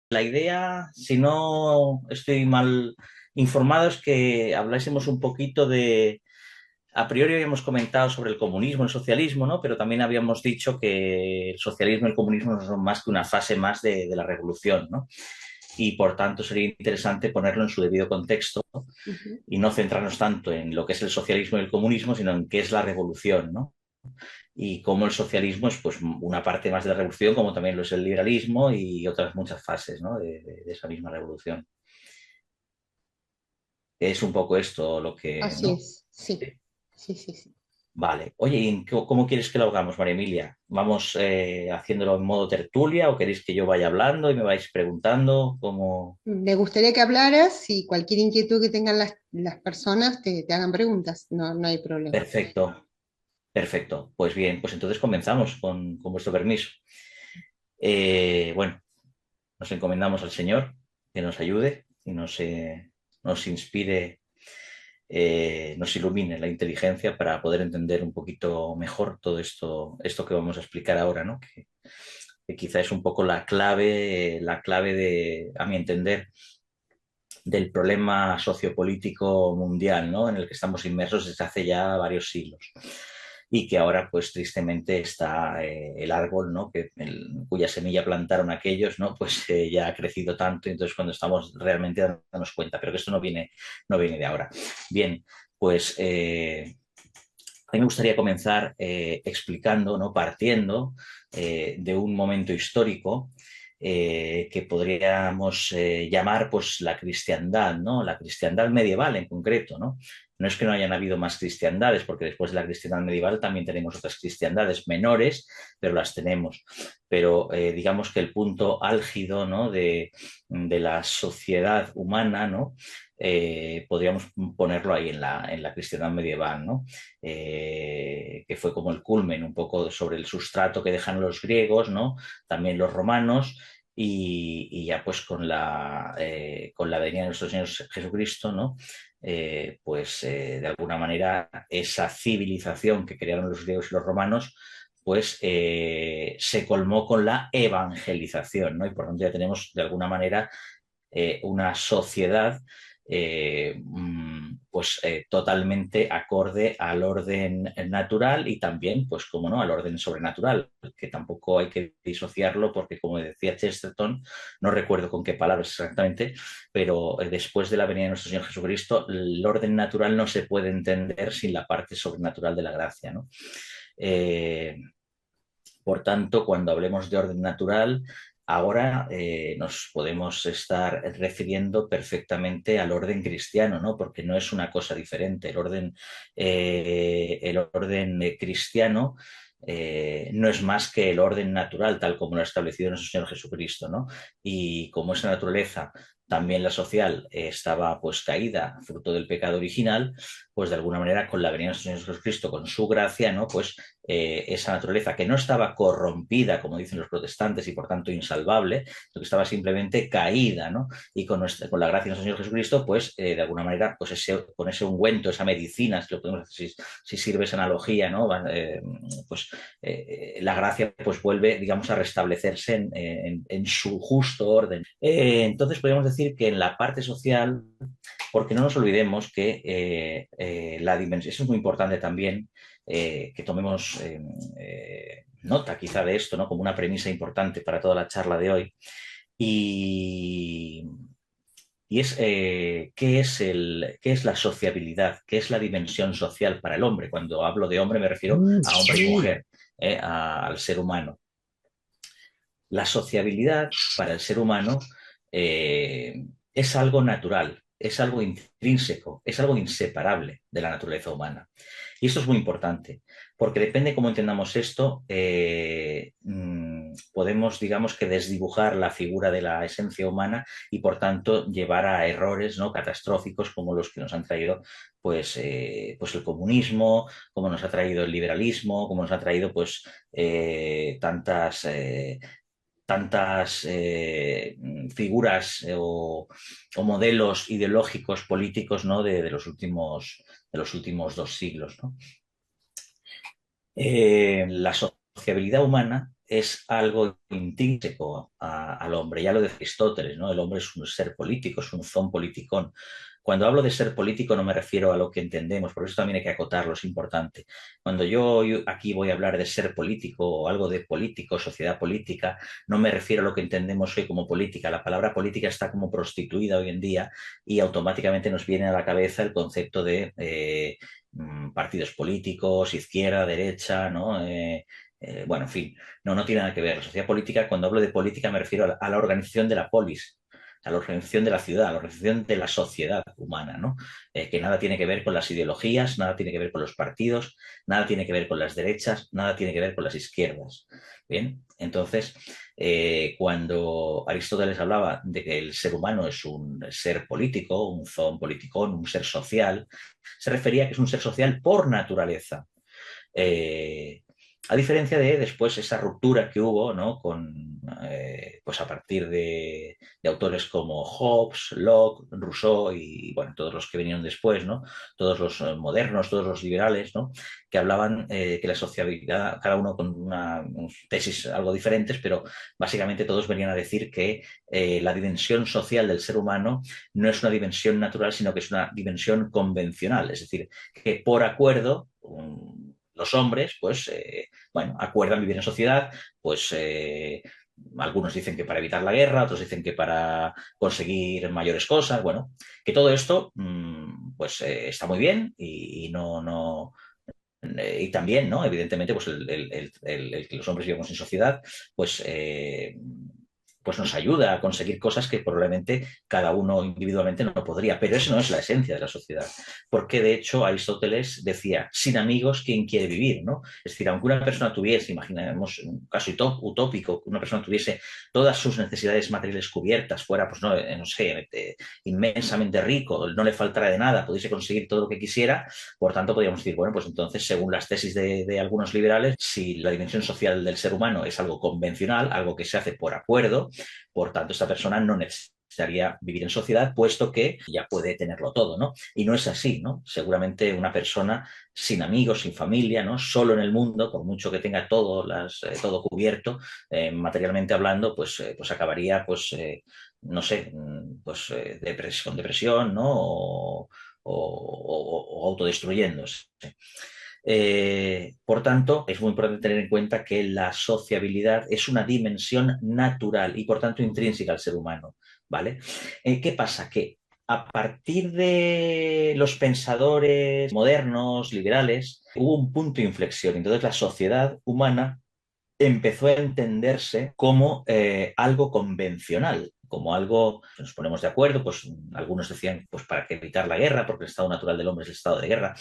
La idea, si no estoy mal informado, es que hablásemos un poquito de, a priori habíamos comentado sobre el comunismo, el socialismo, ¿no? Pero también habíamos dicho que el socialismo y el comunismo no son más que una fase más de la revolución, ¿no? Y por tanto sería interesante ponerlo en su debido contexto Ujú. y no centrarnos tanto en lo que es el socialismo y el comunismo, sino en qué es la revolución, ¿no? Y cómo el socialismo es pues una parte más de la revolución, como también lo es el liberalismo y otras muchas fases, ¿no? de esa misma revolución. Es un poco esto lo que, Así ¿no? es, sí, Sí. sí, sí, sí. Vale. Oye, ¿y cómo quieres que lo hagamos, María Emilia? ¿Vamos haciéndolo en modo tertulia o queréis que yo vaya hablando y me vais preguntando cómo? Me gustaría que hablaras y cualquier inquietud que tengan las personas te hagan preguntas, no, no hay problema. Perfecto, perfecto. Pues bien, pues entonces comenzamos con vuestro permiso. Bueno, nos encomendamos al Señor que nos ayude y nos inspire, nos ilumine la inteligencia para poder entender un poquito mejor todo esto que vamos a explicar ahora, ¿no? Que quizá es un poco la clave de, a mi entender, del problema sociopolítico mundial, ¿no? En el que estamos inmersos desde hace ya varios siglos y que ahora, pues tristemente, está el árbol, ¿no? Cuya semilla plantaron aquellos, ¿no? Pues ya ha crecido tanto, y entonces cuando estamos realmente dándonos cuenta, pero que esto no viene de ahora. Bien, pues a mí me gustaría comenzar explicando, ¿no? Partiendo de un momento histórico que podríamos llamar pues la cristiandad, ¿no? La cristiandad medieval en concreto, ¿no? No es que no hayan habido más cristiandades, porque después de la cristiandad medieval también tenemos otras cristiandades menores, pero las tenemos. Pero digamos que el punto álgido, ¿no? de la sociedad humana, ¿no? Podríamos ponerlo ahí en la cristiandad medieval, ¿no? Que fue como el culmen un poco sobre el sustrato que dejan los griegos, ¿no? También los romanos, y ya pues con la venida de nuestro Señor Jesucristo, ¿no? Pues de alguna manera esa civilización que crearon los griegos y los romanos, pues se colmó con la evangelización, ¿no? Y por tanto ya tenemos de alguna manera una sociedad pues totalmente acorde al orden natural y también, pues como no, al orden sobrenatural, que tampoco hay que disociarlo porque, como decía Chesterton, no recuerdo con qué palabras exactamente, pero después de la venida de nuestro Señor Jesucristo, el orden natural no se puede entender sin la parte sobrenatural de la gracia, ¿no? Eh, por tanto, cuando hablemos de orden natural, ahora nos podemos estar refiriendo perfectamente al orden cristiano, ¿no? Porque no es una cosa diferente. El orden cristiano no es más que el orden natural, tal como lo ha establecido nuestro Señor Jesucristo, ¿no? Y como esa naturaleza, también la social, estaba pues caída, fruto del pecado original, pues de alguna manera con la venida de nuestro Señor Jesucristo, con su gracia, ¿no? Pues esa naturaleza que no estaba corrompida, como dicen los protestantes, y por tanto insalvable, sino que estaba simplemente caída, ¿no? Y con la gracia de nuestro Señor Jesucristo, pues de alguna manera, pues con ese ungüento, esa medicina, si lo podemos decir, si sirve esa analogía, ¿no? Pues la gracia pues vuelve, digamos, a restablecerse en su justo orden. Entonces podríamos decir que en la parte social, porque no nos olvidemos que la dimensión, eso es muy importante también, que tomemos nota quizá de esto, ¿no? Como una premisa importante para toda la charla de hoy. Y, y es qué es la sociabilidad, qué es la dimensión social para el hombre. Cuando hablo de hombre me refiero a hombre y mujer, al ser humano. La sociabilidad para el ser humano es algo natural, es algo intrínseco, es algo inseparable de la naturaleza humana. Y esto es muy importante, porque depende cómo entendamos esto, podemos, digamos, que desdibujar la figura de la esencia humana y, por tanto, llevar a errores, ¿no? catastróficos como los que nos han traído pues el comunismo, como nos ha traído el liberalismo, como nos ha traído pues tantas figuras o modelos ideológicos políticos, ¿no? de los últimos 2 siglos, ¿no? La sociabilidad humana es algo intrínseco al hombre. Ya lo decía Aristóteles, ¿no? El hombre es un ser político, es un zoon politikon. Cuando hablo de ser político no me refiero a lo que entendemos, por eso también hay que acotarlo, es importante. Cuando yo aquí voy a hablar de ser político o algo de político, sociedad política, no me refiero a lo que entendemos hoy como política. La palabra política está como prostituida hoy en día y automáticamente nos viene a la cabeza el concepto de partidos políticos, izquierda, derecha, ¿no? Bueno, en fin, no tiene nada que ver. La sociedad política, cuando hablo de política, me refiero a la organización de la polis, a la organización de la ciudad, a la organización de la sociedad humana, ¿no? Que nada tiene que ver con las ideologías, nada tiene que ver con los partidos, nada tiene que ver con las derechas, nada tiene que ver con las izquierdas. Bien, entonces, cuando Aristóteles hablaba de que el ser humano es un ser político, un zoon politikon, un ser social, se refería a que es un ser social por naturaleza. Eh, a diferencia de después esa ruptura que hubo, ¿no? Pues a partir de autores como Hobbes, Locke, Rousseau y bueno, todos los que vinieron después, ¿no? Todos los modernos, todos los liberales, ¿no? Que hablaban que la sociabilidad, cada uno con una tesis algo diferentes, pero básicamente todos venían a decir que la dimensión social del ser humano no es una dimensión natural, sino que es una dimensión convencional, es decir, que por acuerdo los hombres, pues, bueno, acuerdan vivir en sociedad, pues algunos dicen que para evitar la guerra, otros dicen que para conseguir mayores cosas, bueno, que todo esto, pues, está muy bien y y también, ¿no? Evidentemente, pues el que los hombres vivamos en sociedad, pues, pues nos ayuda a conseguir cosas que probablemente cada uno individualmente no podría. Pero eso no es la esencia de la sociedad. Porque, de hecho, Aristóteles decía, sin amigos, ¿quién quiere vivir? ¿No? Es decir, aunque una persona tuviese, imaginemos un caso utópico, que una persona tuviese todas sus necesidades materiales cubiertas, fuera, pues no sé, inmensamente rico, no le faltara de nada, pudiese conseguir todo lo que quisiera, por tanto, podríamos decir, bueno, pues entonces, según las tesis de algunos liberales, si la dimensión social del ser humano es algo convencional, algo que se hace por acuerdo, por tanto, esta persona no necesitaría vivir en sociedad, puesto que ya puede tenerlo todo, ¿no? Y no es así, ¿no? Seguramente una persona sin amigos, sin familia, ¿no? Solo en el mundo, por mucho que tenga todo cubierto, materialmente hablando, pues acabaría, pues, no sé, pues con depresión, ¿no? O autodestruyéndose. Por tanto, es muy importante tener en cuenta que la sociabilidad es una dimensión natural y, por tanto, intrínseca al ser humano, ¿vale? ¿Qué pasa? Que a partir de los pensadores modernos, liberales, hubo un punto de inflexión. Entonces, la sociedad humana empezó a entenderse como algo convencional, como algo, nos ponemos de acuerdo, pues algunos decían, pues para evitar la guerra, porque el estado natural del hombre es el estado de guerra.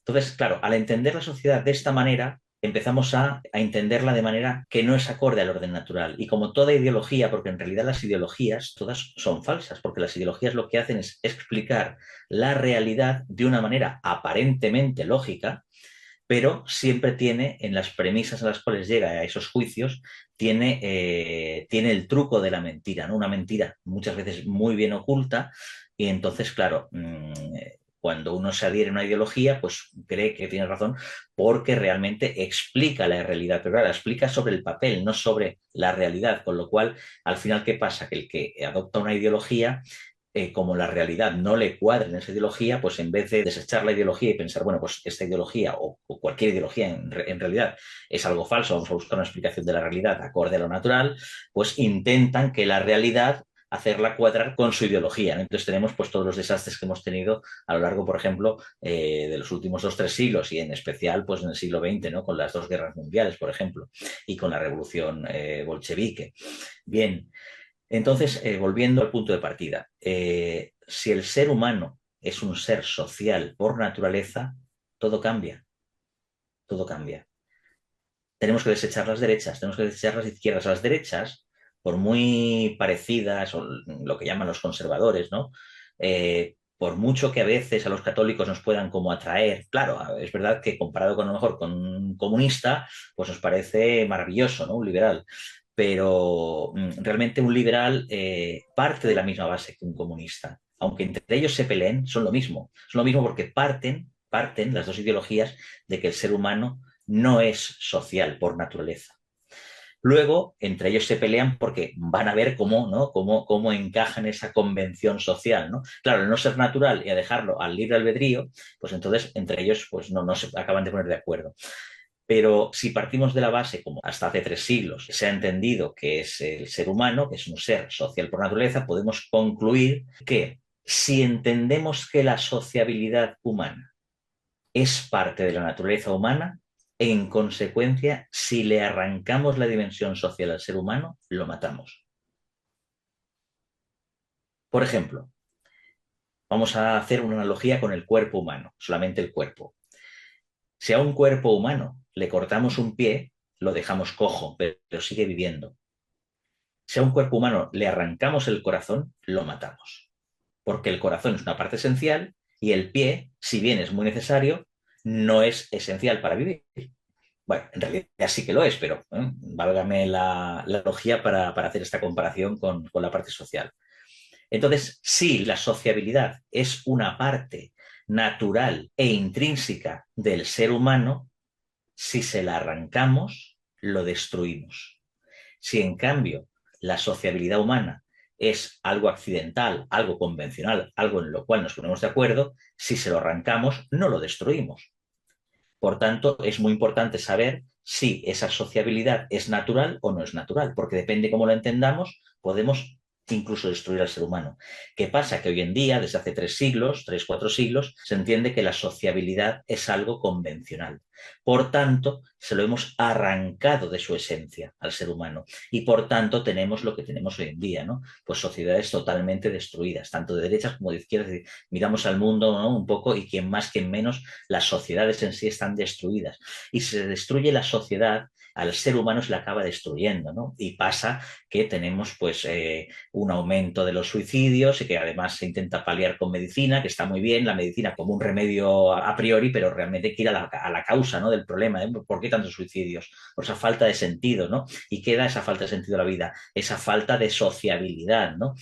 Entonces, claro, al entender la sociedad de esta manera, empezamos a entenderla de manera que no es acorde al orden natural. Y como toda ideología, porque en realidad las ideologías todas son falsas, porque las ideologías lo que hacen es explicar la realidad de una manera aparentemente lógica, pero siempre tiene en las premisas a las cuales llega a esos juicios, tiene el truco de la mentira, ¿no? Una mentira muchas veces muy bien oculta y entonces, claro, cuando uno se adhiere a una ideología, pues cree que tiene razón porque realmente explica la realidad, pero claro, la explica sobre el papel, no sobre la realidad, con lo cual, al final, ¿qué pasa? Que el que adopta una ideología como la realidad no le cuadra en esa ideología, pues en vez de desechar la ideología y pensar, bueno, pues esta ideología o cualquier ideología en realidad es algo falso, vamos a buscar una explicación de la realidad acorde a lo natural, pues intentan que la realidad hacerla cuadrar con su ideología, ¿no? Entonces tenemos pues todos los desastres que hemos tenido a lo largo, por ejemplo, de los últimos 2 o 3 siglos y en especial pues en el siglo XX, ¿no? Con las 2 guerras mundiales, por ejemplo, y con la revolución bolchevique. Bien, entonces, volviendo al punto de partida, si el ser humano es un ser social por naturaleza, todo cambia, todo cambia. Tenemos que desechar las derechas, tenemos que desechar las izquierdas. Las derechas, por muy parecidas, o lo que llaman los conservadores, ¿no? Por mucho que a veces a los católicos nos puedan como atraer, claro, es verdad que comparado con a lo mejor con un comunista, pues nos parece maravilloso, ¿no? Un liberal. Pero realmente un liberal parte de la misma base que un comunista. Aunque entre ellos se peleen, son lo mismo. Son lo mismo porque parten las dos ideologías de que el ser humano no es social por naturaleza. Luego, entre ellos se pelean porque van a ver cómo, ¿no? cómo encajan esa convención social, ¿no? Claro, al no ser natural y a dejarlo al libre albedrío, pues entonces entre ellos pues no se acaban de poner de acuerdo. Pero si partimos de la base, como hasta hace 3 siglos se ha entendido que es el ser humano, que es un ser social por naturaleza, podemos concluir que si entendemos que la sociabilidad humana es parte de la naturaleza humana, en consecuencia, si le arrancamos la dimensión social al ser humano, lo matamos. Por ejemplo, vamos a hacer una analogía con el cuerpo humano, solamente el cuerpo. Si a un cuerpo humano le cortamos un pie, lo dejamos cojo, pero sigue viviendo. Si a un cuerpo humano le arrancamos el corazón, lo matamos. Porque el corazón es una parte esencial y el pie, si bien es muy necesario, no es esencial para vivir. Bueno, en realidad sí que lo es, pero válgame la logía para hacer esta comparación con la parte social. Entonces, sí, la sociabilidad es una parte natural e intrínseca del ser humano. Si se la arrancamos, lo destruimos. Si en cambio la sociabilidad humana es algo accidental, algo convencional, algo en lo cual nos ponemos de acuerdo, si se lo arrancamos, no lo destruimos. Por tanto, es muy importante saber si esa sociabilidad es natural o no es natural, porque depende cómo lo entendamos, podemos incluso destruir al ser humano. ¿Qué pasa? Que hoy en día, desde hace 3 siglos, 3, 4 siglos, se entiende que la sociabilidad es algo convencional. Por tanto, se lo hemos arrancado de su esencia al ser humano y por tanto tenemos lo que tenemos hoy en día, ¿no? Pues sociedades totalmente destruidas, tanto de derechas como de izquierdas. Miramos al mundo, ¿no? Un poco y quien más, quien menos, las sociedades en sí están destruidas. Y si se destruye la sociedad, al ser humano se le acaba destruyendo, ¿no? Y pasa que tenemos pues un aumento de los suicidios y que además se intenta paliar con medicina, que está muy bien, la medicina como un remedio a priori, pero realmente hay que ir a la causa, ¿no? Del problema, ¿eh? ¿Por qué tantos suicidios? Por esa falta de sentido, ¿no? ¿Y qué da esa falta de sentido a la vida? Esa falta de sociabilidad, ¿no?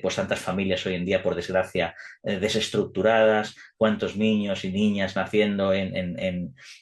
Pues tantas familias hoy en día, por desgracia, desestructuradas, cuántos niños y niñas naciendo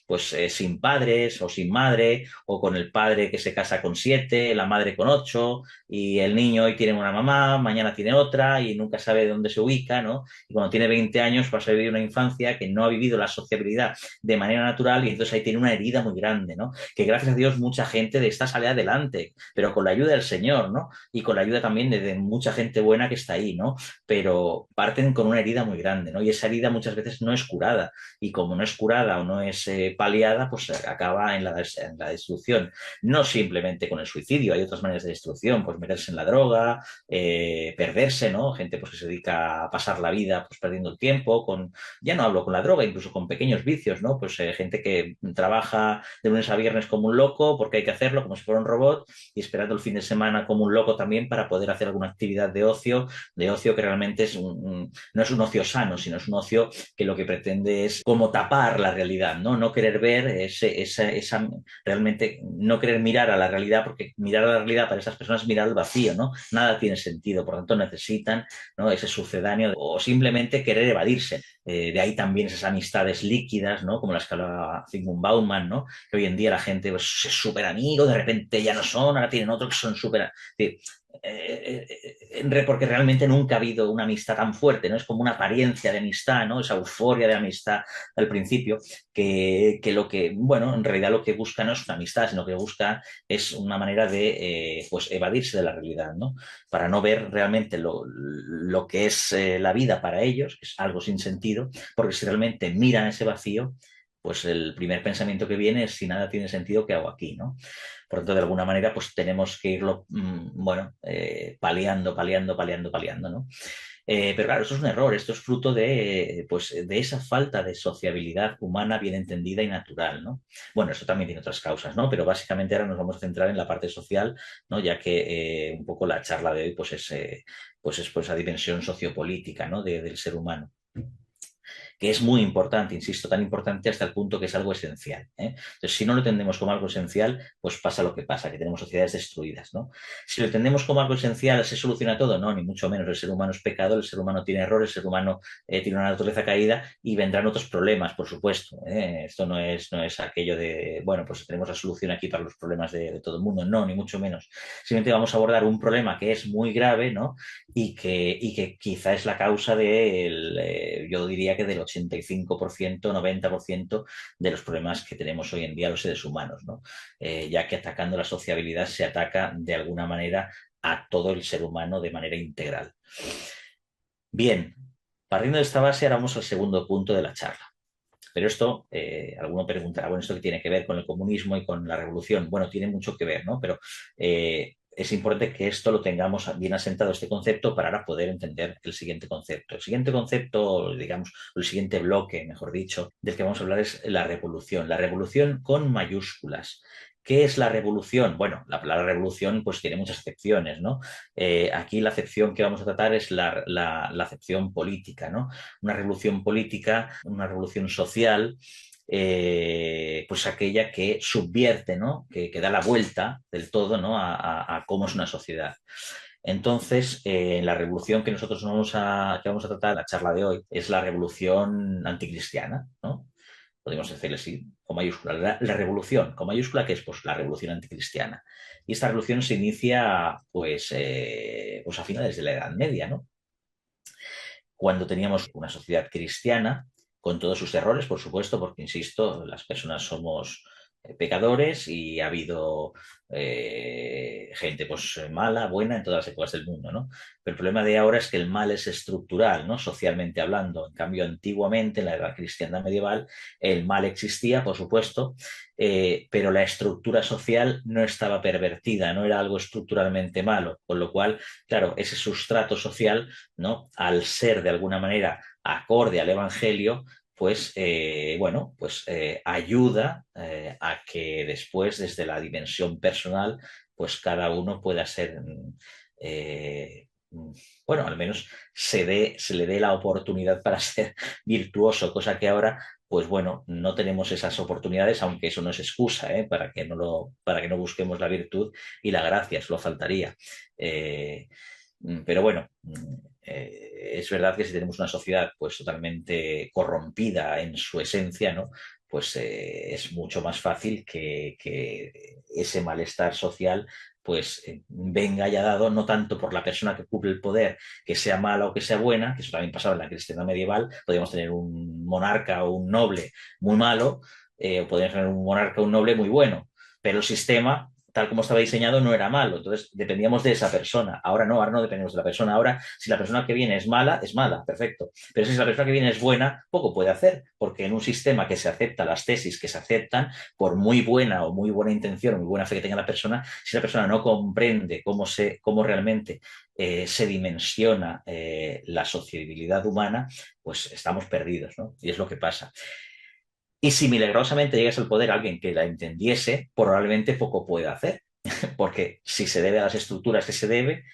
pues sin padres o sin madre, o con el padre que se casa con 7, la madre con 8, y el niño hoy tiene una mamá, mañana tiene otra, y nunca sabe de dónde se ubica, ¿no? Y cuando tiene 20 años pasa a vivir una infancia que no ha vivido la sociabilidad de manera natural, y entonces ahí tiene una herida muy grande, ¿no? Que gracias a Dios mucha gente de esta sale adelante, pero con la ayuda del Señor, ¿no? Y con la ayuda también de mucha gente buena que está ahí, ¿no? Pero parten con una herida muy grande, ¿no? Y esa herida muchas veces no es curada, y como no es curada o no es paliada, pues acaba en la destrucción. No simplemente con el suicidio, hay otras maneras de destrucción, pues meterse en la droga, perderse, ¿no? Gente pues que se dedica a pasar la vida pues perdiendo el tiempo, ya no hablo con la droga, incluso con pequeños vicios, ¿no? Pues gente que trabaja de lunes a viernes como un loco, porque hay que hacerlo como si fuera un robot, y esperando el fin de semana como un loco también para poder hacer alguna actividad de ocio que realmente no es un ocio sano, sino es un ocio que lo que pretende es como tapar la realidad, ¿no? No querer ver realmente, no querer mirar a la realidad, porque mirar a la realidad para esas personas es mirar al vacío, ¿no? Nada tiene sentido, por lo tanto necesitan, ¿no? Ese sucedáneo o simplemente querer evadirse. De ahí también esas amistades líquidas, ¿no? Como las que hablaba Zygmunt Bauman, ¿no? Que hoy en día la gente pues, es súper amigo, de repente ya no son, ahora tienen otros que son súper... porque realmente nunca ha habido una amistad tan fuerte, ¿no? Es como una apariencia de amistad, ¿no? Esa euforia de amistad al principio, que lo que, bueno, en realidad lo que busca no es una amistad, sino que busca es una manera de, pues, evadirse de la realidad, ¿no? Para no ver realmente lo que es la vida para ellos, que es algo sin sentido, porque si realmente miran ese vacío, pues el primer pensamiento que viene es si nada tiene sentido, ¿qué hago aquí, no? Por lo tanto, de alguna manera, pues tenemos que irlo, bueno, paliando, ¿no? Pero claro, esto es un error, esto es fruto pues, de esa falta de sociabilidad humana bien entendida y natural, ¿no? Bueno, esto también tiene otras causas, ¿no? Pero básicamente ahora nos vamos a centrar en la parte social, ¿no? Ya que un poco la charla de hoy pues es pues, esa dimensión sociopolítica, ¿no? Del ser humano. que es muy importante, insisto, tan importante hasta el punto que es algo esencial, ¿eh? Entonces, si no lo entendemos como algo esencial, pues pasa lo que pasa, que tenemos sociedades destruidas, ¿no? Si lo entendemos como algo esencial, ¿se soluciona todo? No, ni mucho menos. El ser humano es pecador, el ser humano tiene errores, el ser humano tiene una naturaleza caída y vendrán otros problemas, por supuesto, ¿eh? Esto no es aquello de, bueno, pues tenemos la solución aquí para los problemas de todo el mundo. No, ni mucho menos. Simplemente vamos a abordar un problema que es muy grave, ¿no? Y que quizá es la causa del, yo diría que del 85%, 90% de los problemas que tenemos hoy en día los seres humanos, ¿no? Ya que atacando la sociabilidad se ataca de alguna manera a todo el ser humano de manera integral. Bien, partiendo de esta base, ahora vamos al segundo punto de la charla. Pero esto, alguno preguntará, bueno, ¿esto qué tiene que ver con el comunismo y con la revolución? Bueno, tiene mucho que ver, ¿no? Pero es importante que esto lo tengamos bien asentado, este concepto, para ahora poder entender el siguiente concepto. El siguiente concepto, digamos, o el siguiente bloque, mejor dicho, del que vamos a hablar es la revolución. La revolución con mayúsculas. ¿Qué es la revolución? Bueno, la palabra revolución pues tiene muchas acepciones, ¿no? Aquí la acepción que vamos a tratar es la acepción política, ¿no? Una revolución política, una revolución social, pues aquella que subvierte, ¿no? Que da la vuelta del todo, ¿no? A cómo es una sociedad. Entonces, la revolución que nosotros que vamos a tratar en la charla de hoy es la revolución anticristiana, ¿no? Podemos decirle así, con mayúscula. La revolución, con mayúscula, que es pues, la revolución anticristiana. Y esta revolución se inicia pues a finales de la Edad Media, ¿no? Cuando teníamos una sociedad cristiana, con todos sus errores, por supuesto, porque, insisto, las personas somos pecadores y ha habido gente pues mala, buena en todas las épocas del mundo, ¿no? Pero el problema de ahora es que el mal es estructural, ¿no? Socialmente hablando. En cambio, antiguamente, en la edad cristiana medieval, el mal existía, por supuesto, pero la estructura social no estaba pervertida, no era algo estructuralmente malo, con lo cual, claro, ese sustrato social, ¿no? Al ser de alguna manera acorde al Evangelio, pues bueno, pues ayuda a que después, desde la dimensión personal, pues cada uno pueda ser, bueno, al menos se le dé la oportunidad para ser virtuoso, cosa que ahora, pues bueno, no tenemos esas oportunidades, aunque eso no es excusa, para que no busquemos la virtud y la gracia, solo faltaría. Pero bueno, es verdad que si tenemos una sociedad pues totalmente corrompida en su esencia, ¿no? Pues es mucho más fácil que ese malestar social pues venga ya dado no tanto por la persona que ocupe el poder, que sea mala o que sea buena, que eso también pasaba en la cristiandad medieval, podíamos tener un monarca o un noble muy malo, o podíamos tener un monarca o un noble muy bueno, pero el sistema tal como estaba diseñado no era malo, entonces dependíamos de esa persona. Ahora no dependemos de la persona. Ahora, si la persona que viene es mala, perfecto. Pero si la persona que viene es buena, poco puede hacer, porque en un sistema que se acepta las tesis que se aceptan, por muy buena o muy buena intención o muy buena fe que tenga la persona, si la persona no comprende cómo realmente se dimensiona la sociabilidad humana, pues estamos perdidos, ¿no? Y es lo que pasa. Y si milagrosamente llegas al poder alguien que la entendiese, probablemente poco pueda hacer, porque si se debe a las estructuras que se debe,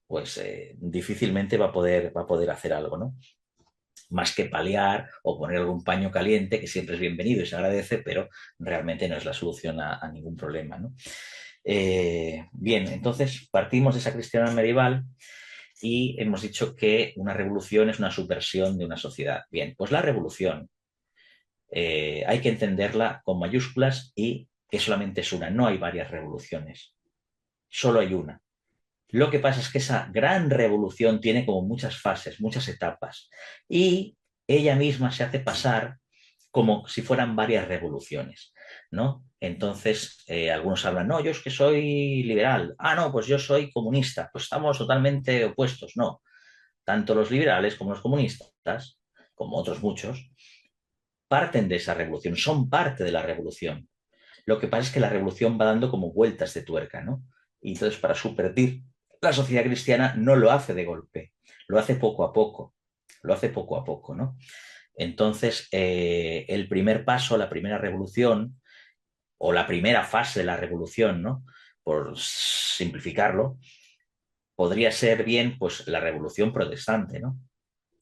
pues difícilmente va a poder hacer algo, ¿no? Más que paliar o poner algún paño caliente, que siempre es bienvenido y se agradece, pero realmente no es la solución a ningún problema, ¿no? Bien, entonces partimos de esa cristiandad medieval y hemos dicho que una revolución es una subversión de una sociedad. Bien, pues la revolución hay que entenderla con mayúsculas y que solamente es una, no hay varias revoluciones, solo hay una. Lo que pasa es que esa gran revolución tiene como muchas fases, muchas etapas, y ella misma se hace pasar como si fueran varias revoluciones, ¿no? Entonces, algunos hablan, no, yo es que soy liberal, ah, no, pues yo soy comunista, pues estamos totalmente opuestos, no. Tanto los liberales como los comunistas, como otros muchos, parten de esa revolución, son parte de la revolución. Lo que pasa es que la revolución va dando como vueltas de tuerca, ¿no? Y entonces para subvertir la sociedad cristiana no lo hace de golpe, lo hace poco a poco, lo hace poco a poco, ¿no? Entonces, el primer paso, la primera revolución, o la primera fase de la revolución, ¿no? Por simplificarlo, podría ser bien pues la revolución protestante, ¿no?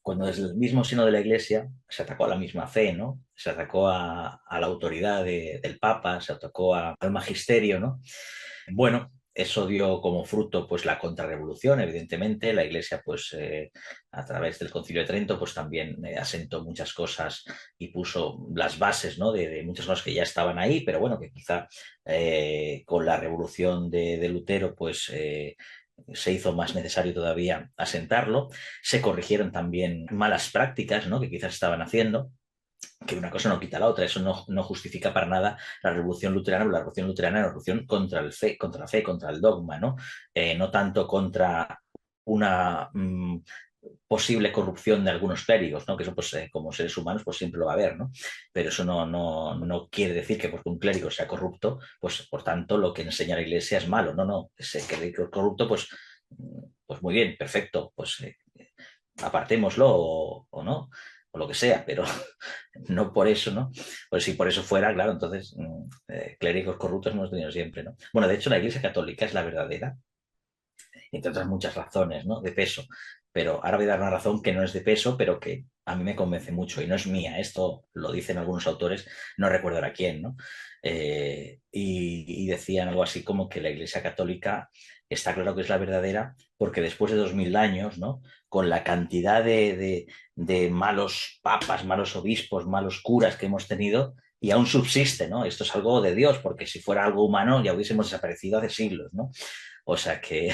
cuando desde el mismo seno de la Iglesia se atacó a la misma fe, ¿no? Se atacó a la autoridad del Papa, se atacó al magisterio, ¿no? Bueno, eso dio como fruto pues la contrarrevolución, evidentemente. La Iglesia, pues a través del Concilio de Trento, pues también asentó muchas cosas y puso las bases, ¿no? de muchas cosas que ya estaban ahí, pero bueno, que quizá con la revolución de Lutero, pues se hizo más necesario todavía asentarlo. Se corrigieron también malas prácticas, ¿no? que quizás estaban haciendo, que una cosa no quita la otra. Eso no justifica para nada la revolución luterana, pero la revolución luterana es una revolución contra contra la fe, contra el dogma, ¿no? No tanto contra una posible corrupción de algunos clérigos, ¿no? Que eso, pues, como seres humanos, pues siempre lo va a haber, ¿no? Pero eso no quiere decir que porque un clérigo sea corrupto, pues por tanto lo que enseña la Iglesia es malo. No, ese clérigo corrupto, pues muy bien, perfecto, pues apartémoslo o no, o lo que sea, pero no por eso, ¿no? Pues si por eso fuera, claro, entonces clérigos corruptos hemos tenido siempre, ¿no? Bueno, de hecho la Iglesia Católica es la verdadera, entre otras muchas razones, ¿no? De peso. Pero ahora voy a dar una razón que no es de peso, pero que a mí me convence mucho y no es mía. Esto lo dicen algunos autores, no recuerdo ahora quién, ¿no? Y decían algo así como que la Iglesia Católica está claro que es la verdadera porque después de 2000 años, ¿no? Con la cantidad de malos papas, malos obispos, malos curas que hemos tenido, y aún subsiste, ¿no? Esto es algo de Dios, porque si fuera algo humano ya hubiésemos desaparecido hace siglos, ¿no? O sea que,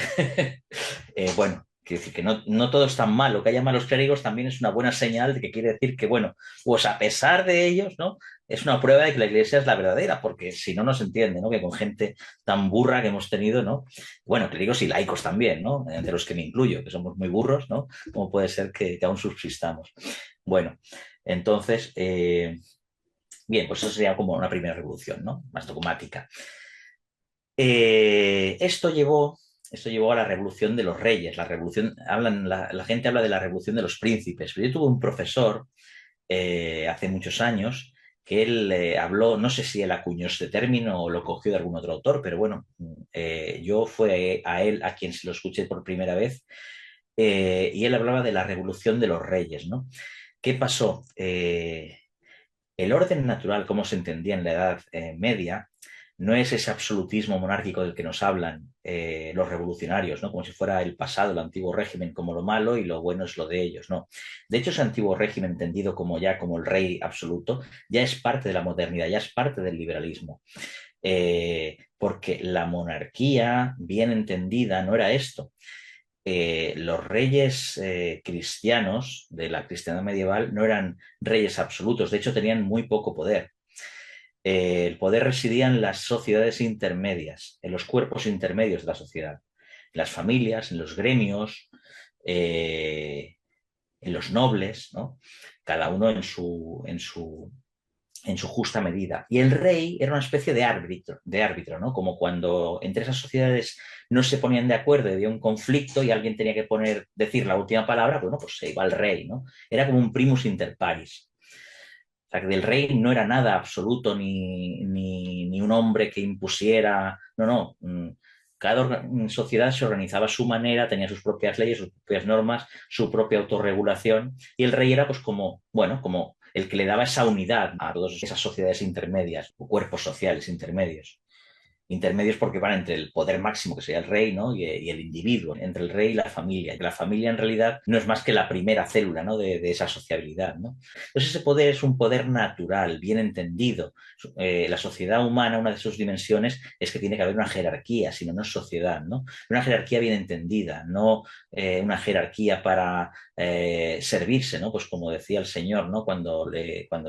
bueno, quiero decir que no todo es tan malo. Que haya malos clérigos también es una buena señal de que quiere decir que, bueno, pues a pesar de ellos, ¿no? Es una prueba de que la Iglesia es la verdadera, porque si no, no se entiende, ¿no? Que con gente tan burra que hemos tenido, ¿no? Bueno, clérigos y laicos también, ¿no? Entre los que me incluyo, que somos muy burros, ¿no? ¿Cómo puede ser que aún subsistamos? Bueno, entonces, bien, pues eso sería como una primera revolución, ¿no? Más dogmática. Esto llevó a la revolución de los reyes. La gente habla de la revolución de los príncipes. Pero yo tuve un profesor hace muchos años que él habló, no sé si él acuñó este término o lo cogió de algún otro autor, pero bueno, yo fue a él a quien se lo escuché por primera vez, y él hablaba de la revolución de los reyes, ¿no? ¿Qué pasó? El orden natural, como se entendía en la Edad Media, no es ese absolutismo monárquico del que nos hablan los revolucionarios, ¿no? Como si fuera el pasado, el antiguo régimen, como lo malo y lo bueno es lo de ellos, ¿no? De hecho, ese antiguo régimen, entendido como ya como el rey absoluto, ya es parte de la modernidad, ya es parte del liberalismo. Porque la monarquía, bien entendida, no era esto. Los reyes cristianos de la cristiandad medieval no eran reyes absolutos, de hecho tenían muy poco poder. El poder residía en las sociedades intermedias, en los cuerpos intermedios de la sociedad, en las familias, en los gremios, eh, en los nobles, ¿no? Cada uno en su justa medida. Y el rey era una especie de árbitro, ¿no? Como cuando entre esas sociedades no se ponían de acuerdo y había un conflicto y alguien tenía que decir la última palabra, bueno, pues se iba al rey, ¿no? Era como un primus inter pares. O sea, que el rey no era nada absoluto ni un hombre que impusiera, no. Cada sociedad se organizaba a su manera, tenía sus propias leyes, sus propias normas, su propia autorregulación, y el rey era pues como, bueno, como el que le daba esa unidad a todas esas sociedades intermedias o cuerpos sociales intermedios. Intermedios porque van entre el poder máximo, que sería el rey, ¿no? y el individuo, entre el rey y la familia. Y la familia en realidad no es más que la primera célula, ¿no? de esa sociabilidad, ¿no? Entonces ese poder es un poder natural, bien entendido. La sociedad humana, una de sus dimensiones es que tiene que haber una jerarquía, si no es sociedad, ¿no? Una jerarquía bien entendida, no una jerarquía para servirse, ¿no? Pues como decía el Señor, ¿no? Cuando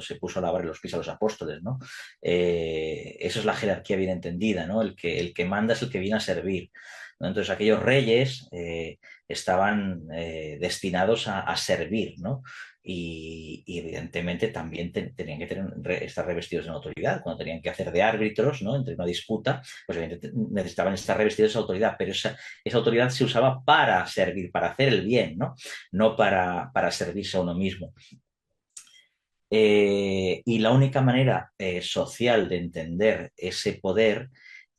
se puso a lavar los pies a los apóstoles, ¿no? Eso es la jerarquía bien entendida, ¿no? El que manda es el que viene a servir, ¿no? Entonces aquellos reyes estaban destinados a servir, ¿no? Y evidentemente también tenían que estar revestidos de una autoridad. Cuando tenían que hacer de árbitros, ¿no? Entre una disputa, pues evidentemente necesitaban estar revestidos de esa autoridad, pero esa autoridad se usaba para servir, para hacer el bien, ¿no? No para servirse a uno mismo. Y la única manera social de entender ese poder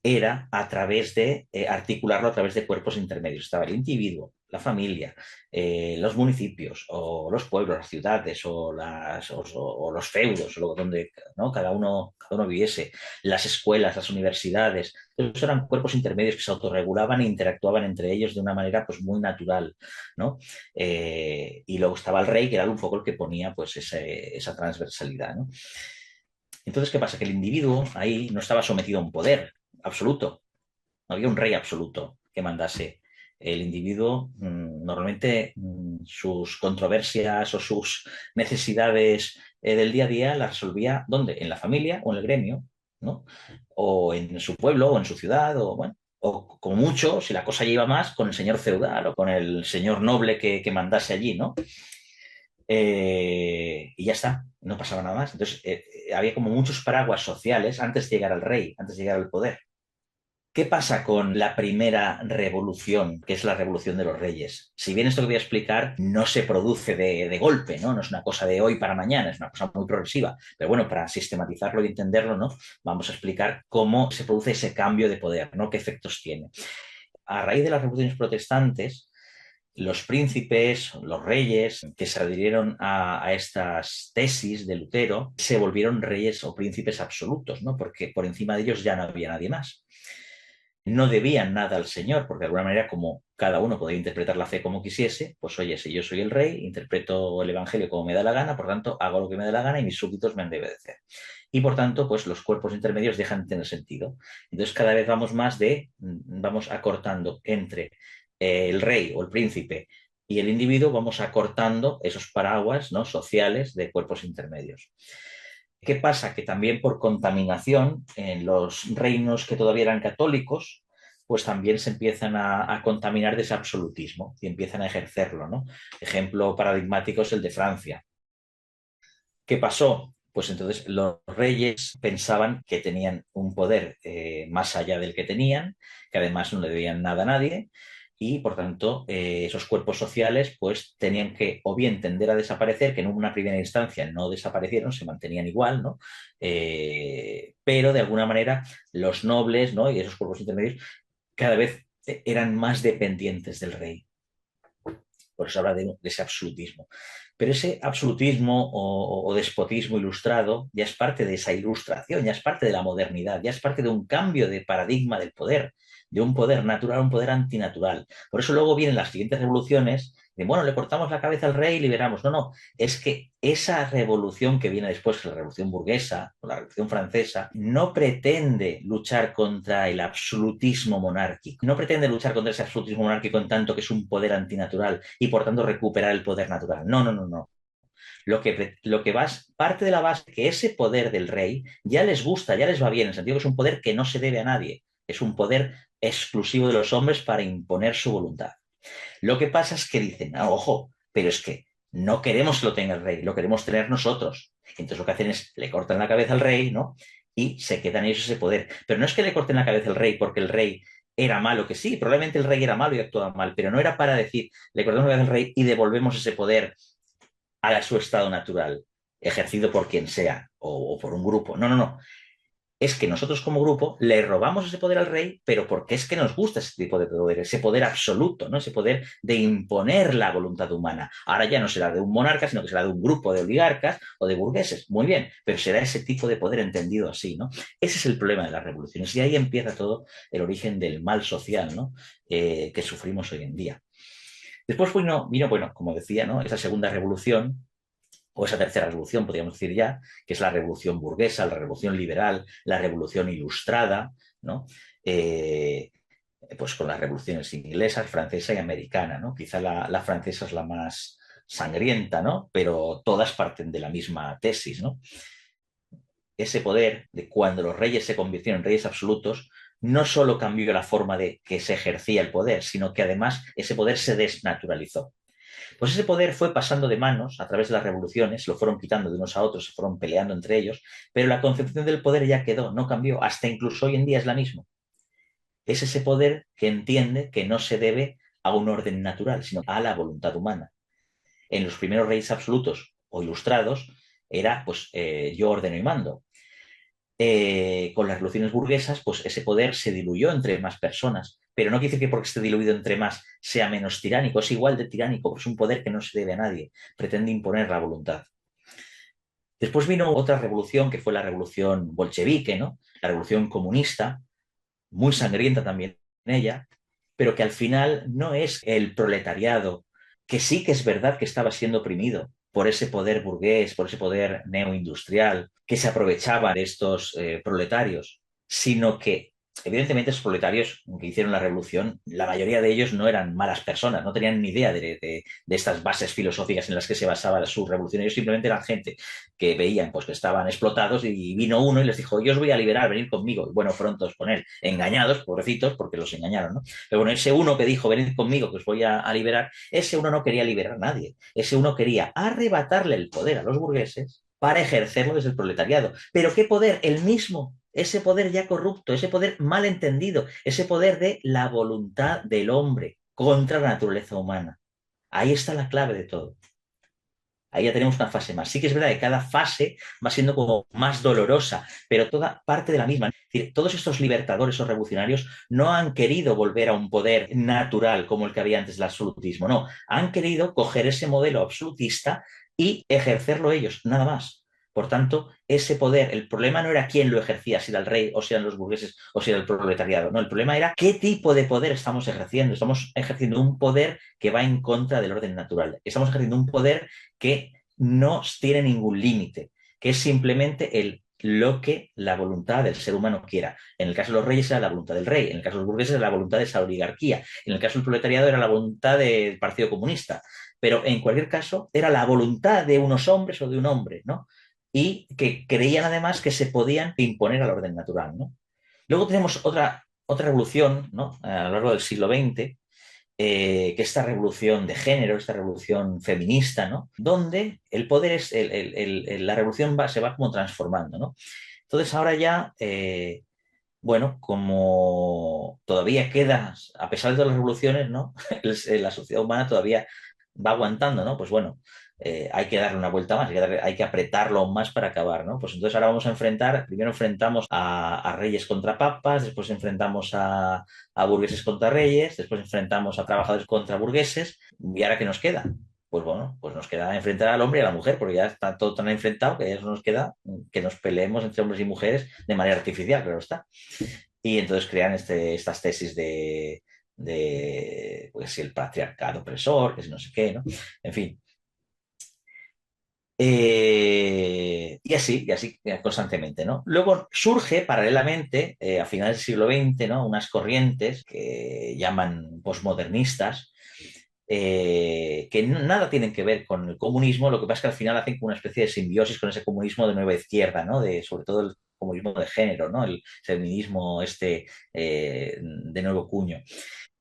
era a través de articularlo a través de cuerpos intermedios. Estaba el individuo, la familia, los municipios, o los pueblos, las ciudades, o los feudos, donde, ¿no?, cada uno viviese, las escuelas, las universidades. Esos eran cuerpos intermedios que se autorregulaban e interactuaban entre ellos de una manera pues, muy natural, ¿no? Y luego estaba el rey, que era un poco el que ponía pues, esa transversalidad, ¿no? Entonces, ¿qué pasa? Que el individuo ahí no estaba sometido a un poder absoluto, no había un rey absoluto que mandase. El individuo normalmente sus controversias o sus necesidades del día a día las resolvía ¿dónde? En la familia o en el gremio, ¿no? O en su pueblo o en su ciudad, o bueno, o como mucho, si la cosa lleva más, con el señor feudal o con el señor noble que mandase allí, ¿no? Y ya está, no pasaba nada más. Entonces, había como muchos paraguas sociales antes de llegar al rey, antes de llegar al poder. ¿Qué pasa con la primera revolución, que es la revolución de los reyes? Si bien esto que voy a explicar no se produce de golpe, ¿no? No es una cosa de hoy para mañana, es una cosa muy progresiva. Pero bueno, para sistematizarlo y entenderlo, ¿no? Vamos a explicar cómo se produce ese cambio de poder, ¿no? ¿Qué efectos tiene? A raíz de las revoluciones protestantes, los príncipes, los reyes que se adhirieron a estas tesis de Lutero, se volvieron reyes o príncipes absolutos, ¿no? Porque por encima de ellos ya no había nadie más. No debían nada al Señor, porque de alguna manera, como cada uno podía interpretar la fe como quisiese, pues oye, si yo soy el rey, interpreto el Evangelio como me da la gana, por tanto, hago lo que me da la gana y mis súbditos me han de obedecer. Y por tanto, pues los cuerpos intermedios dejan de tener sentido. Entonces, cada vez vamos acortando entre el rey o el príncipe y el individuo, vamos acortando esos paraguas, ¿no?, sociales de cuerpos intermedios. ¿Qué pasa? Que también por contaminación en los reinos que todavía eran católicos, pues también se empiezan a contaminar de ese absolutismo y empiezan a ejercerlo, ¿no? Ejemplo paradigmático es el de Francia. ¿Qué pasó? Pues entonces los reyes pensaban que tenían un poder más allá del que tenían, que además no le debían nada a nadie, y por tanto esos cuerpos sociales pues tenían que o bien tender a desaparecer, que en una primera instancia no desaparecieron, se mantenían igual, ¿no? Pero de alguna manera los nobles, ¿no?, y esos cuerpos intermedios cada vez eran más dependientes del rey. Por eso habla de ese absolutismo. Pero ese absolutismo o despotismo ilustrado ya es parte de esa ilustración, ya es parte de la modernidad, ya es parte de un cambio de paradigma del poder, de un poder natural a un poder antinatural. Por eso luego vienen las siguientes revoluciones de, bueno, le cortamos la cabeza al rey y liberamos. No, no, es que esa revolución que viene después, la revolución burguesa o la revolución francesa, no pretende luchar contra el absolutismo monárquico, no pretende luchar contra ese absolutismo monárquico en tanto que es un poder antinatural y por tanto recuperar el poder natural. No, no, no, no. Lo que va es parte de la base que ese poder del rey ya les gusta, ya les va bien, en el sentido que es un poder que no se debe a nadie, es un poder exclusivo de los hombres para imponer su voluntad. Lo que pasa es que dicen, ah, ojo, pero es que no queremos que lo tenga el rey, lo queremos tener nosotros. Entonces lo que hacen es, le cortan la cabeza al rey, ¿no? Y se quedan ellos ese poder. Pero no es que le corten la cabeza al rey porque el rey era malo, que sí, probablemente el rey era malo y actuaba mal, pero no era para decir, le cortamos la cabeza al rey y devolvemos ese poder a su estado natural, ejercido por quien sea o por un grupo. No, no, no. Es que nosotros como grupo le robamos ese poder al rey, pero porque es que nos gusta ese tipo de poder, ese poder absoluto, ¿no? Ese poder de imponer la voluntad humana. Ahora ya no será de un monarca, sino que será de un grupo de oligarcas o de burgueses. Muy bien, pero será ese tipo de poder entendido así, ¿no? Ese es el problema de las revoluciones y ahí empieza todo el origen del mal social, ¿no? Que sufrimos hoy en día. Después vino, bueno, como decía, ¿no?, esa segunda revolución, o esa tercera revolución, podríamos decir ya, que es la revolución burguesa, la revolución liberal, la revolución ilustrada, ¿no? Pues con las revoluciones inglesas, francesa y americana, ¿no? Quizá la francesa es la más sangrienta, ¿no? Pero todas parten de la misma tesis, ¿no? Ese poder de cuando los reyes se convirtieron en reyes absolutos, no solo cambió la forma de que se ejercía el poder, sino que además ese poder se desnaturalizó. Pues ese poder fue pasando de manos a través de las revoluciones, lo fueron quitando de unos a otros, se fueron peleando entre ellos, pero la concepción del poder ya quedó, no cambió, hasta incluso hoy en día es la misma. Es ese poder que entiende que no se debe a un orden natural, sino a la voluntad humana. En los primeros reyes absolutos o ilustrados era, pues, yo ordeno y mando. Con las revoluciones burguesas, pues ese poder se diluyó entre más personas, pero no quiere decir que porque esté diluido entre más sea menos tiránico, es igual de tiránico, es un poder que no se debe a nadie, pretende imponer la voluntad. Después vino otra revolución que fue la revolución bolchevique, ¿no? La revolución comunista, muy sangrienta también en ella, pero que al final no es el proletariado, que sí que es verdad que estaba siendo oprimido por ese poder burgués, por ese poder neoindustrial, que se aprovechaba de estos proletarios, sino que evidentemente esos proletarios que hicieron la revolución, la mayoría de ellos no eran malas personas, no tenían ni idea de estas bases filosóficas en las que se basaba su revolución. Ellos simplemente eran gente que veían pues, que estaban explotados y vino uno y les dijo, yo os voy a liberar, venid conmigo. Y bueno, prontos con él, engañados, pobrecitos, porque los engañaron, ¿no? Pero bueno, ese uno que dijo, venid conmigo, que os voy a liberar, ese uno no quería liberar a nadie. Ese uno quería arrebatarle el poder a los burgueses para ejercerlo desde el proletariado. Pero ¿qué poder? El mismo. Ese poder ya corrupto, ese poder mal entendido, ese poder de la voluntad del hombre contra la naturaleza humana. Ahí está la clave de todo. Ahí ya tenemos una fase más. Sí que es verdad que cada fase va siendo como más dolorosa, pero toda parte de la misma. Es decir, todos estos libertadores o revolucionarios no han querido volver a un poder natural como el que había antes del absolutismo, no. Han querido coger ese modelo absolutista y ejercerlo ellos, nada más. Por tanto, ese poder, el problema no era quién lo ejercía, si era el rey o si eran los burgueses o si era el proletariado. No, el problema era qué tipo de poder estamos ejerciendo. Estamos ejerciendo un poder que va en contra del orden natural. Estamos ejerciendo un poder que no tiene ningún límite, que es simplemente lo que la voluntad del ser humano quiera. En el caso de los reyes era la voluntad del rey, en el caso de los burgueses era la voluntad de esa oligarquía, en el caso del proletariado era la voluntad del Partido Comunista, pero en cualquier caso era la voluntad de unos hombres o de un hombre, ¿no? Y que creían además que se podían imponer al orden natural, ¿no? Luego tenemos otra revolución, ¿no? A lo largo del siglo XX, que esta revolución de género, esta revolución feminista, ¿no? Donde el poder es, la revolución se va como transformando, ¿no? Entonces ahora ya, bueno, como todavía queda, a pesar de todas las revoluciones, ¿no? La sociedad humana todavía va aguantando, ¿no? Pues bueno, hay que darle una vuelta más, hay que apretarlo aún más para acabar, ¿no? Pues entonces ahora vamos a enfrentar, primero enfrentamos a reyes contra papas, después enfrentamos a burgueses contra reyes, después enfrentamos a trabajadores contra burgueses, ¿y ahora qué nos queda? Pues bueno, pues nos queda enfrentar al hombre y a la mujer, porque ya está todo tan enfrentado que ya nos queda que nos peleemos entre hombres y mujeres de manera artificial, claro está. Y entonces crean estas tesis pues si el patriarcado opresor, que si no sé qué, ¿no? En fin. Y así constantemente, ¿no? Luego surge paralelamente, a finales del siglo XX, ¿no? Unas corrientes que llaman posmodernistas, que nada tienen que ver con el comunismo, lo que pasa es que al final hacen una especie de simbiosis con ese comunismo de nueva izquierda, ¿no? Sobre todo el comunismo de género, ¿no? El feminismo de nuevo cuño.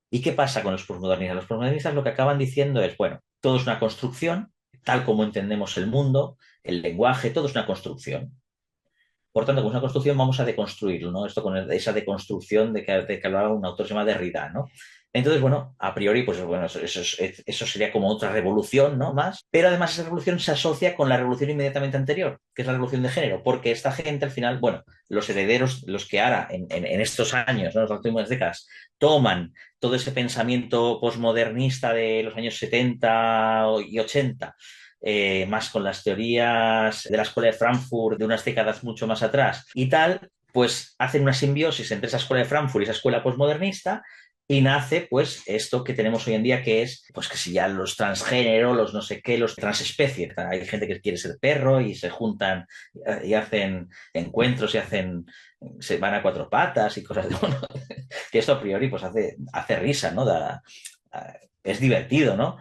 ¿Y qué pasa con los posmodernistas? Los posmodernistas lo que acaban diciendo es, bueno, todo es una construcción, tal como entendemos el mundo, el lenguaje, todo es una construcción. Por tanto, con una construcción vamos a deconstruirlo, ¿no? Esto con esa deconstrucción de que hablaba un autor que se llama Derrida, ¿no? Entonces, bueno, a priori, pues bueno, eso sería como otra revolución, ¿no? Más, pero además esa revolución se asocia con la revolución inmediatamente anterior, que es la revolución de género, porque esta gente al final, bueno, los herederos, los que ahora, en estos años, ¿no? En las últimas décadas, toman todo ese pensamiento posmodernista de los años 70 y 80, más con las teorías de la escuela de Frankfurt de unas décadas mucho más atrás y tal, pues hacen una simbiosis entre esa escuela de Frankfurt y esa escuela posmodernista y nace pues esto que tenemos hoy en día que es pues que si ya los transgénero, los no sé qué, los transespecie, hay gente que quiere ser perro y se juntan y hacen encuentros y se van a cuatro patas y cosas de bueno, que esto a priori pues hace risa, ¿no? Es divertido, ¿no?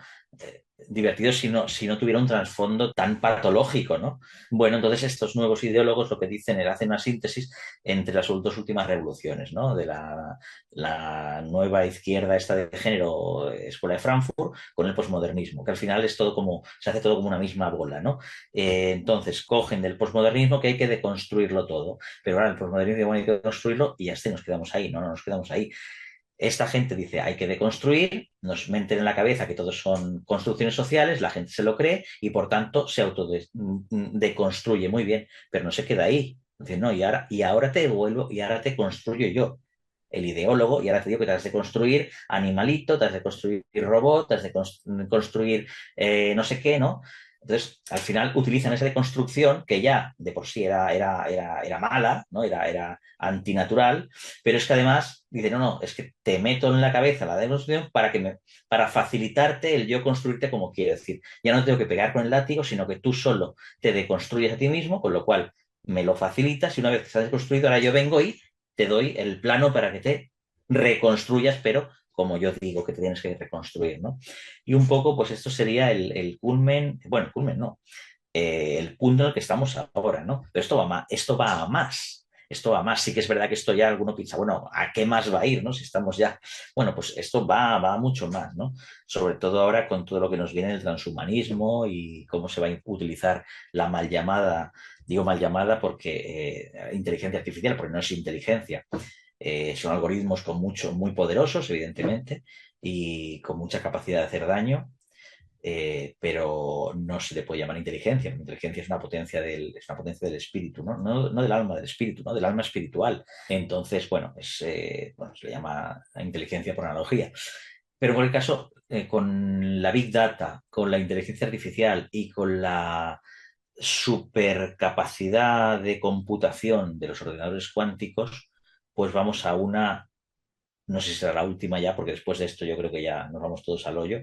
Divertido si no tuviera un trasfondo tan patológico, ¿no? Bueno, entonces estos nuevos ideólogos lo que dicen es hacen una síntesis entre las dos últimas revoluciones, ¿no? De la nueva izquierda esta de género, escuela de Frankfurt, con el posmodernismo, que al final se hace todo como una misma bola, ¿no? Entonces cogen del posmodernismo que hay que deconstruirlo todo, pero ahora el posmodernismo bueno, hay que construirlo y ya está, nos quedamos ahí, no nos quedamos ahí. Esta gente dice hay que deconstruir, nos meten en la cabeza que todos son construcciones sociales, la gente se lo cree y por tanto se autodeconstruye muy bien, pero no se queda ahí. Dice, no, y ahora te devuelvo y ahora te construyo yo. el ideólogo, y ahora te digo que te has de construir animalito, te has de construir robot, te has de construir no sé qué, ¿no? Entonces, al final utilizan esa deconstrucción que ya de por sí era mala, ¿no? Era antinatural, pero es que además dice, no, no, es que te meto en la cabeza la deconstrucción para facilitarte el yo construirte como quiero decir. Ya no tengo que pegar con el látigo, sino que tú solo te deconstruyes a ti mismo, con lo cual me lo facilitas y una vez que estás construido, ahora yo vengo y te doy el plano para que te reconstruyas, pero como yo digo que te tienes que reconstruir, ¿no? Y un poco, pues esto sería el culmen, bueno, el culmen no, el punto en el que estamos ahora, ¿no? Pero esto va más, esto va a más. Esto va a más. Sí que es verdad que esto ya alguno piensa, bueno, ¿a qué más va a ir, no? Si estamos ya. Bueno, pues esto va mucho más, ¿no? Sobre todo ahora con todo lo que nos viene del transhumanismo y cómo se va a utilizar la mal llamada, digo mal llamada porque inteligencia artificial, porque no es inteligencia. Son algoritmos con mucho, muy poderosos, evidentemente, y con mucha capacidad de hacer daño, pero no se le puede llamar inteligencia. La inteligencia es una potencia del espíritu, ¿no? No, no del alma, del espíritu, ¿no? Del alma espiritual. Entonces, bueno, bueno, se le llama inteligencia por analogía. Pero en cualquier caso, con la Big Data, con la inteligencia artificial y con la supercapacidad de computación de los ordenadores cuánticos, pues vamos a una, no sé si será la última ya, porque después de esto yo creo que ya nos vamos todos al hoyo,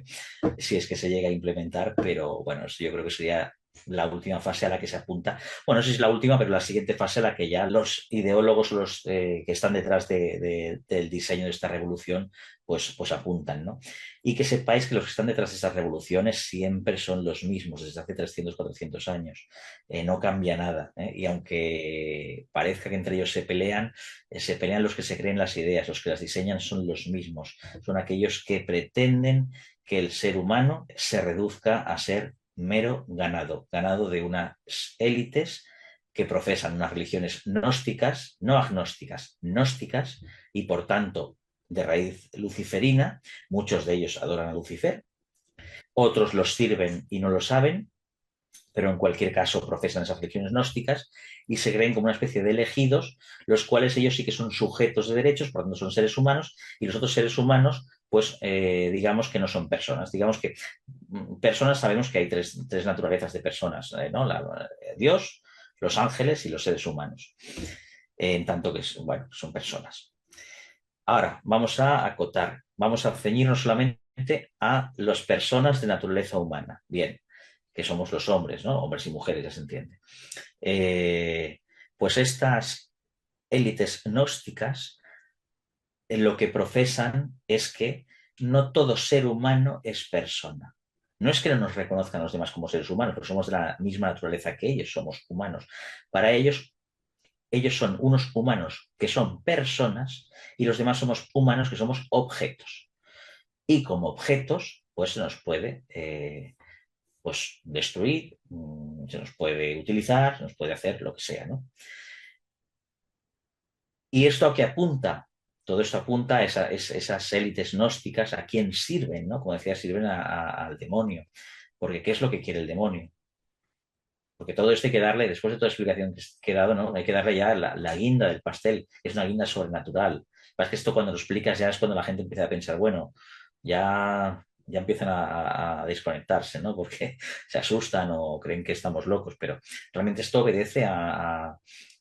si es que se llega a implementar, pero bueno, yo creo que sería la última fase a la que se apunta. Bueno, no sé si es la última, pero la siguiente fase a la que ya los ideólogos, los que están detrás del diseño de esta revolución, pues apuntan, ¿no? Y que sepáis que los que están detrás de estas revoluciones siempre son los mismos desde hace 300, 400 años. No cambia nada, ¿eh? Y aunque parezca que entre ellos se pelean los que se creen las ideas, los que las diseñan son los mismos, son aquellos que pretenden que el ser humano se reduzca a ser mero ganado, ganado de unas élites que profesan unas religiones gnósticas, no agnósticas, gnósticas, y por tanto de raíz luciferina. Muchos de ellos adoran a Lucifer, otros los sirven y no lo saben, pero en cualquier caso profesan esas religiones gnósticas y se creen como una especie de elegidos, los cuales ellos sí que son sujetos de derechos, por lo tanto son seres humanos, y los otros seres humanos, pues digamos que no son personas. Digamos que personas, sabemos que hay tres naturalezas de personas, ¿no? Dios, los ángeles y los seres humanos, en tanto que, bueno, son personas. Ahora, vamos a acotar, vamos a ceñirnos solamente a las personas de naturaleza humana. Bien, que somos los hombres, ¿no? Hombres y mujeres, ya se entiende. Pues estas élites gnósticas lo que profesan es que no todo ser humano es persona. No es que no nos reconozcan los demás como seres humanos, porque somos de la misma naturaleza que ellos, somos humanos. Para ellos son unos humanos que son personas y los demás somos humanos que somos objetos. Y como objetos, pues se nos puede pues destruir, se nos puede utilizar, se nos puede hacer lo que sea, ¿no? ¿Y esto a qué apunta? Todo esto apunta a esas élites gnósticas, a quién sirven, ¿no? Como decía, sirven al demonio. Porque ¿qué es lo que quiere el demonio? Porque todo esto hay que darle, después de toda la explicación que he dado, ¿no? Hay que darle ya la guinda del pastel, que es una guinda sobrenatural. Es que esto cuando lo explicas ya es cuando la gente empieza a pensar, bueno, ya empiezan a desconectarse, ¿no? Porque se asustan o creen que estamos locos, pero realmente esto obedece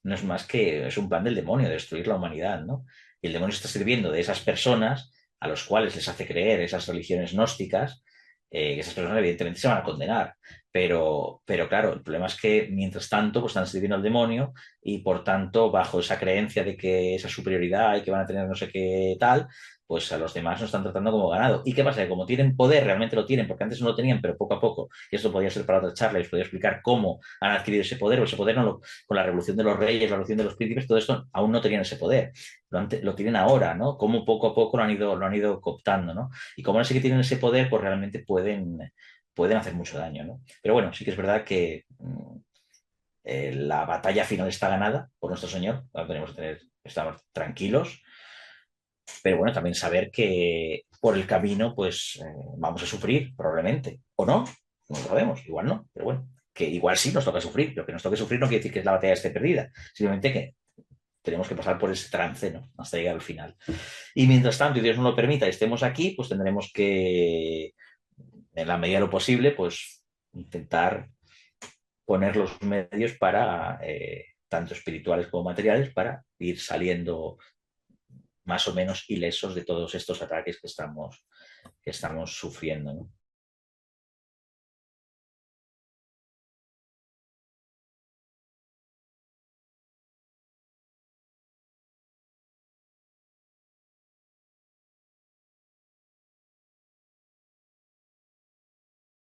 no es más que, es un plan del demonio, de destruir la humanidad, ¿no? Y el demonio está sirviendo de esas personas a los cuales les hace creer esas religiones gnósticas, que esas personas evidentemente se van a condenar. Pero claro, el problema es que mientras tanto pues están sirviendo al demonio y por tanto bajo esa creencia de que esa superioridad y que van a tener no sé qué tal, pues a los demás nos están tratando como ganado. ¿Y qué pasa? Que como tienen poder, realmente lo tienen, porque antes no lo tenían, pero poco a poco, y esto podría ser para otra charla, les podría explicar cómo han adquirido ese poder, o ese poder con la revolución de los reyes, la revolución de los príncipes, todo esto aún no tenían ese poder. Lo tienen ahora, ¿no? Cómo poco a poco lo han ido cooptando, ¿no? Y como ahora sí que tienen ese poder, pues realmente pueden hacer mucho daño, ¿no? Pero bueno, sí que es verdad que la batalla final está ganada por nuestro Señor, ahora tenemos que estamos tranquilos, pero bueno, también saber que por el camino pues vamos a sufrir probablemente, o no, no lo sabemos, igual no, pero bueno, que igual sí nos toca sufrir, pero que nos toque sufrir no quiere decir que la batalla esté perdida, simplemente que tenemos que pasar por ese trance, ¿no? Hasta llegar al final. Y mientras tanto, y Dios nos lo permita, y estemos aquí, pues tendremos que, en la medida de lo posible, pues intentar poner los medios para, tanto espirituales como materiales, para ir saliendo más o menos ilesos de todos estos ataques que estamos sufriendo, ¿no?